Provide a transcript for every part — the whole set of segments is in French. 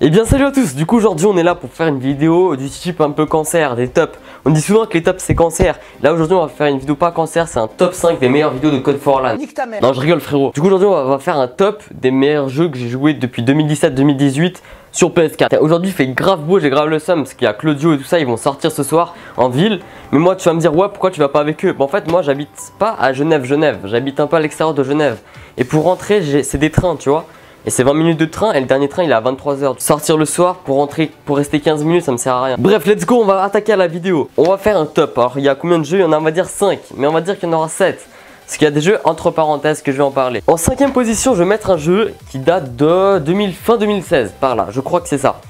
Et bien salut à tous, du coup aujourd'hui on est là pour faire une vidéo du type un peu cancer, des tops. On dit souvent que les tops c'est cancer. Là aujourd'hui on va faire une vidéo pas cancer, c'est un top 5 des meilleures vidéos de Code for LAN. Nique ta mère. Non je rigole frérot. Du coup aujourd'hui on va faire un top des meilleurs jeux que j'ai joué depuis 2017-2018 sur PS4. Aujourd'hui il fait grave beau, j'ai grave le seum parce qu'il y a Claudio et tout ça, ils vont sortir ce soir en ville. Mais moi tu vas me dire ouais pourquoi tu vas pas avec eux. En fait moi j'habite pas à Genève, j'habite un peu à l'extérieur de Genève. Et pour rentrer c'est des trains tu vois. Et c'est 20 minutes de train et le dernier train il est à 23h. Sortir le soir pour rentrer, pour rester 15 minutes ça me sert à rien. Bref let's go, on va attaquer à la vidéo. On va faire un top. Alors il y a combien de jeux? Il y en a on va dire 5. Mais on va dire qu'il y en aura 7. Parce qu'il y a des jeux entre parenthèses que je vais en parler. En 5ème position je vais mettre un jeu qui date de fin 2016 par là. Je crois que c'est ça.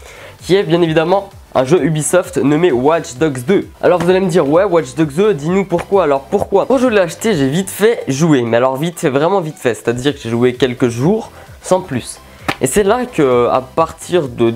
Qui est bien évidemment un jeu Ubisoft nommé Watch Dogs 2. Alors vous allez me dire ouais Watch Dogs 2 dis-nous pourquoi. Alors pourquoi? Quand je l'ai acheté j'ai vite fait jouer. Mais alors vite fait, vraiment vite fait. C'est à dire que j'ai joué quelques jours sans plus. Et c'est là que à partir de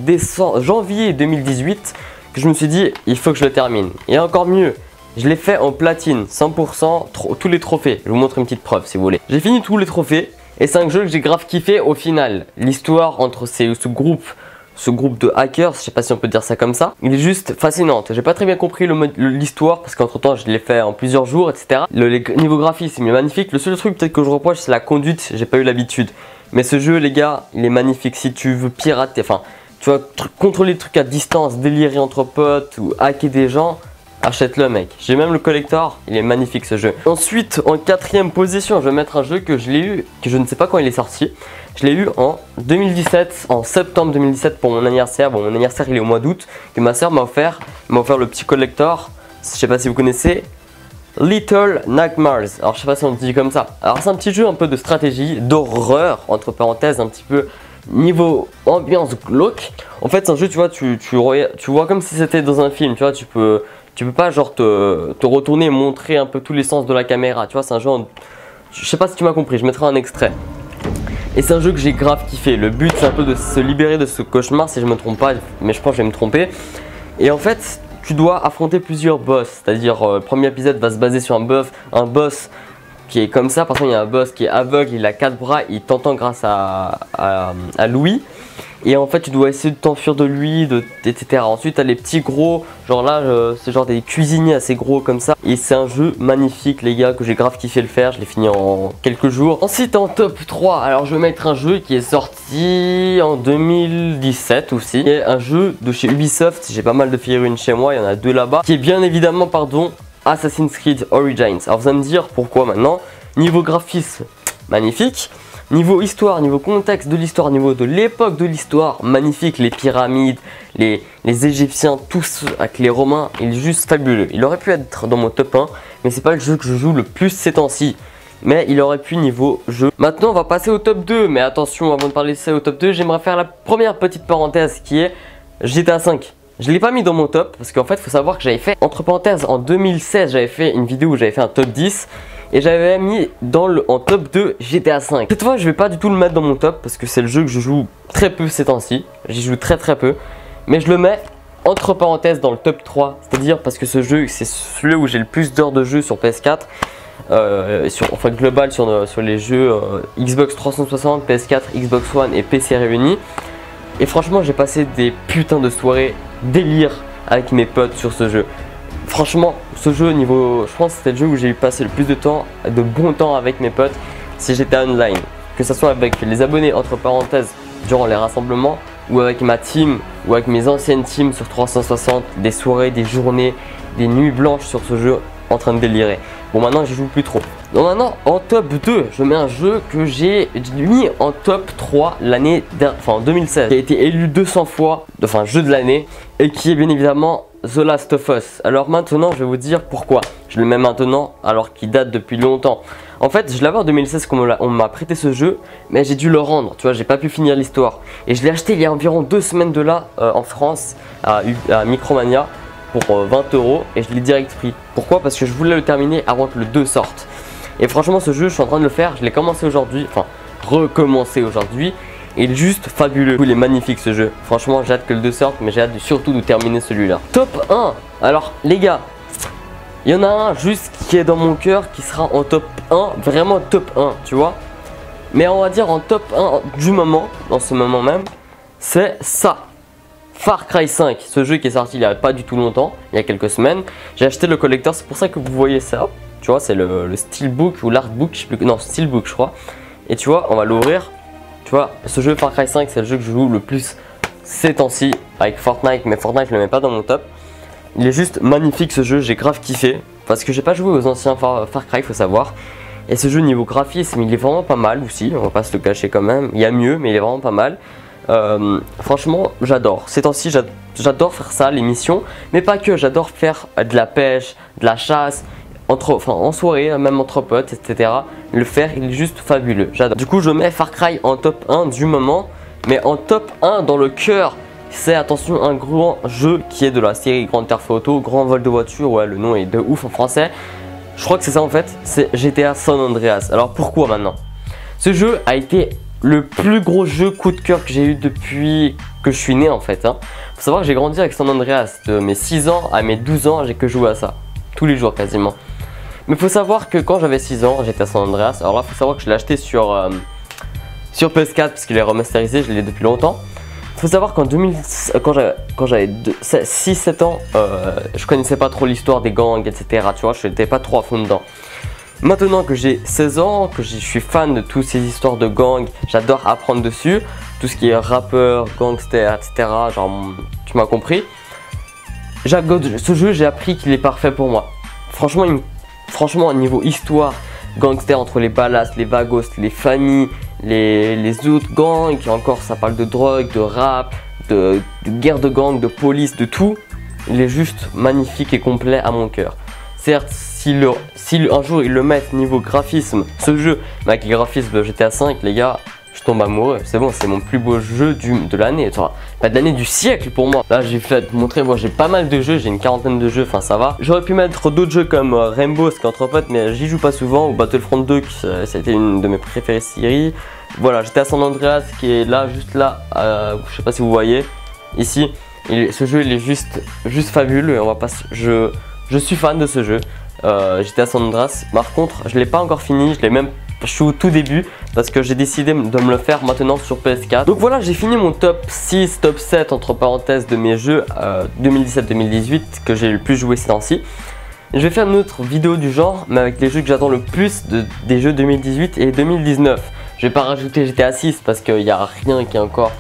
janvier 2018 que je me suis dit il faut que je le termine. Et encore mieux, je l'ai fait en platine 100%, tous les trophées. Je vous montre une petite preuve si vous voulez. J'ai fini tous les trophées et c'est un jeu que j'ai grave kiffé au final. L'histoire entre ce groupe de hackers, je sais pas si on peut dire ça comme ça, il est juste fascinante. J'ai pas très bien compris l'histoire parce qu'entre temps je l'ai fait en plusieurs jours etc. Le niveau graphique c'est magnifique. Le seul truc peut-être que je reproche c'est la conduite, j'ai pas eu l'habitude. Mais ce jeu les gars il est magnifique. Si tu veux pirater, enfin tu vois contrôler des trucs à distance, délirer entre potes ou hacker des gens, achète-le mec. J'ai même le collector, il est magnifique ce jeu. Ensuite en 4ème position je vais mettre un jeu que je l'ai eu, que je ne sais pas quand il est sorti. Je l'ai eu en 2017, en septembre 2017 pour mon anniversaire. Bon mon anniversaire il est au mois d'août, que ma soeur m'a offert le petit collector. Je sais pas si vous connaissez, Little Nightmares. Alors je sais pas si on dit comme ça. Alors c'est un petit jeu un peu de stratégie, d'horreur, entre parenthèses, un petit peu niveau ambiance glauque. En fait c'est un jeu tu vois, tu vois comme si c'était dans un film, tu vois, tu peux pas genre te retourner et montrer un peu tous les sens de la caméra, tu vois, c'est un jeu je sais pas si tu m'as compris, je mettrai un extrait. Et c'est un jeu que j'ai grave kiffé. Le but c'est un peu de se libérer de ce cauchemar si je me trompe pas, mais je pense que je vais me tromper. Et en fait tu dois affronter plusieurs boss, c'est-à-dire le premier épisode va se baser sur un boss qui est comme ça. Par contre il y a un boss qui est aveugle, il a 4 bras, il t'entend grâce à Louis. Et en fait tu dois essayer de t'enfuir de lui, etc. Ensuite tu as les petits gros, genre là c'est genre des cuisiniers assez gros comme ça. Et c'est un jeu magnifique les gars que j'ai grave kiffé le faire, je l'ai fini en quelques jours. Ensuite en top 3, alors je vais mettre un jeu qui est sorti en 2017 aussi. Et un jeu de chez Ubisoft, j'ai pas mal de figurines chez moi, il y en a 2 là-bas. Qui est bien évidemment Assassin's Creed Origins. Alors vous allez me dire pourquoi maintenant. Niveau graphisme, magnifique. Niveau histoire, niveau contexte de l'histoire, niveau de l'époque de l'histoire, magnifique. Les pyramides, les Égyptiens, tous avec les Romains, il est juste fabuleux. Il aurait pu être dans mon top 1, mais c'est pas le jeu que je joue le plus ces temps-ci. Mais il aurait pu niveau jeu. Maintenant on va passer au top 2, mais attention avant de parler de ça au top 2, j'aimerais faire la première petite parenthèse qui est GTA 5. Je ne l'ai pas mis dans mon top parce qu'en fait il faut savoir que j'avais fait, entre parenthèses, en 2016 j'avais fait une vidéo où j'avais fait un top 10 et j'avais mis en top 2 GTA 5. Cette fois je vais pas du tout le mettre dans mon top parce que c'est le jeu que je joue très peu ces temps-ci. J'y joue très peu, mais je le mets entre parenthèses dans le top 3. C'est à dire parce que ce jeu c'est celui où j'ai le plus d'heures de jeu sur PS4. Enfin global sur les jeux Xbox 360, PS4, Xbox One et PC réunis. Et franchement j'ai passé des putains de soirées délire avec mes potes sur ce jeu. Franchement ce jeu niveau, je pense que c'était le jeu où j'ai eu passé le plus de temps, de bon temps avec mes potes. Si j'étais online, que ce soit avec les abonnés entre parenthèses durant les rassemblements ou avec ma team ou avec mes anciennes teams sur 360, des soirées, des journées, des nuits blanches sur ce jeu en train de délirer. Bon maintenant j'y joue plus trop. Donc maintenant en top 2 je mets un jeu que j'ai mis en top 3 l'année en 2016, qui a été élu 200 fois, enfin jeu de l'année, et qui est bien évidemment The Last of Us. Alors maintenant je vais vous dire pourquoi je le mets maintenant alors qu'il date depuis longtemps. En fait je l'avais en 2016 quand on m'a prêté ce jeu, mais j'ai dû le rendre, tu vois, j'ai pas pu finir l'histoire. Et je l'ai acheté il y a environ 2 semaines de là en France à Micromania pour 20 € et je l'ai direct pris. Pourquoi? Parce que je voulais le terminer avant que le 2 sorte. Et franchement ce jeu je suis en train de le faire, je l'ai commencé aujourd'hui, enfin recommencé aujourd'hui. Et il est juste fabuleux, il est magnifique ce jeu. Franchement j'ai hâte que le 2 sorte, mais j'ai hâte surtout de terminer celui-là. Top 1. Alors les gars, il y en a un juste qui est dans mon cœur, qui sera en top 1, vraiment top 1 tu vois. Mais on va dire en top 1 du moment, dans ce moment même, c'est ça. Far Cry 5, ce jeu qui est sorti il n'y a pas du tout longtemps, il y a quelques semaines. J'ai acheté le collector, c'est pour ça que vous voyez ça. Tu vois, c'est le steelbook ou l'artbook, je sais plus, non, steelbook je crois. Et tu vois, on va l'ouvrir. Tu vois, ce jeu Far Cry 5, c'est le jeu que je joue le plus ces temps-ci avec Fortnite, mais Fortnite je le mets pas dans mon top. Il est juste magnifique ce jeu, j'ai grave kiffé parce que j'ai pas joué aux anciens Far Cry, faut savoir. Et ce jeu niveau graphisme, il est vraiment pas mal aussi, on va pas se le cacher quand même. Il y a mieux, mais il est vraiment pas mal. Franchement, j'adore. Ces temps-ci, j'adore faire ça, les missions, mais pas que. J'adore faire de la pêche, de la chasse, en soirée, même entre potes, etc. Le faire, il est juste fabuleux. J'adore. Du coup, je mets Far Cry en top 1 du moment, mais en top 1 dans le cœur. C'est, attention, un grand jeu qui est de la série Grand Theft Auto, Grand Vol de Voiture. Ouais, le nom est de ouf en français. Je crois que c'est ça en fait, c'est GTA San Andreas. Alors pourquoi maintenant? Ce jeu a été le plus gros jeu coup de cœur que j'ai eu depuis que je suis né en fait. Faut savoir que j'ai grandi avec San Andreas. De mes 6 ans à mes 12 ans, j'ai que joué à ça. Tous les jours quasiment. Mais faut savoir que quand j'avais 6 ans, j'étais à San Andreas. Alors là, faut savoir que je l'ai acheté sur PS4 parce qu'il est remasterisé, je l'ai depuis longtemps. Faut savoir qu'en 2000, quand j'avais 6-7 ans, je connaissais pas trop l'histoire des gangs, etc. Tu vois, je n'étais pas trop à fond dedans. Maintenant que j'ai 16 ans, que je suis fan de toutes ces histoires de gangs, j'adore apprendre dessus. Tout ce qui est rappeur, gangster, etc. Genre, tu m'as compris. Ce jeu, j'ai appris qu'il est parfait pour moi. Franchement, au niveau histoire, gangster entre les Ballas, les Vagos, les Fanny, les autres gangs, et encore ça parle de drogue, de rap, de guerre de gang, de police, de tout. Il est juste magnifique et complet à mon cœur. Certes, si un jour ils le mettent niveau graphisme, ce jeu, mais avec les graphismes de GTA 5, les gars, je tombe amoureux. C'est bon, c'est mon plus beau jeu de l'année. Pas de l'année, du siècle pour moi. Là, j'ai fait montrer, moi j'ai pas mal de jeux, j'ai une quarantaine de jeux, enfin ça va. J'aurais pu mettre d'autres jeux comme Rainbow, ce qui est entre potes, mais j'y joue pas souvent. Ou Battlefront 2, ça a été une de mes préférées séries. Voilà, j'étais à San Andreas qui est là, juste là, je sais pas si vous voyez, ici. Ce jeu, il est juste fabuleux. Je suis fan de ce jeu. J'étais à San Andreas. Par contre, je l'ai pas encore fini, je suis au tout début parce que j'ai décidé de me le faire maintenant sur PS4. Donc voilà, j'ai fini mon top 6, top 7 entre parenthèses de mes jeux 2017-2018 que j'ai le plus joué ces temps-ci. Je vais faire une autre vidéo du genre, mais avec les jeux que j'attends le plus des jeux 2018 et 2019. Je vais pas rajouter GTA 6 parce qu'il n'y a rien qui est encore,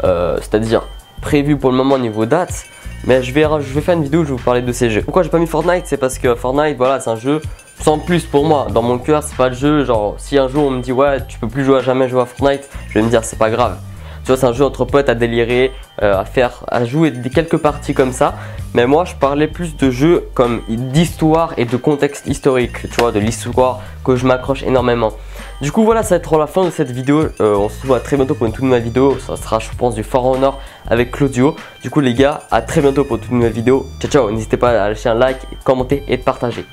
c'est-à-dire prévu pour le moment niveau date. Mais je vais faire une vidéo où je vais vous parler de ces jeux. Pourquoi j'ai pas mis Fortnite? C'est parce que Fortnite, voilà, c'est un jeu sans plus pour moi. Dans mon cœur, c'est pas le jeu. Genre, si un jour on me dit ouais, tu peux plus jamais jouer à Fortnite, je vais me dire c'est pas grave. Tu vois, c'est un jeu entre potes à délirer, à jouer quelques parties comme ça. Mais moi, je parlais plus de jeux comme d'histoire et de contexte historique. Tu vois, de l'histoire que je m'accroche énormément. Du coup, voilà, ça va être la fin de cette vidéo. On se retrouve à très bientôt pour une toute nouvelle vidéo. Ça sera, je pense, du For Honor avec Claudio. Du coup, les gars, à très bientôt pour une toute nouvelle vidéo. Ciao, ciao. N'hésitez pas à lâcher un like, commenter et partager.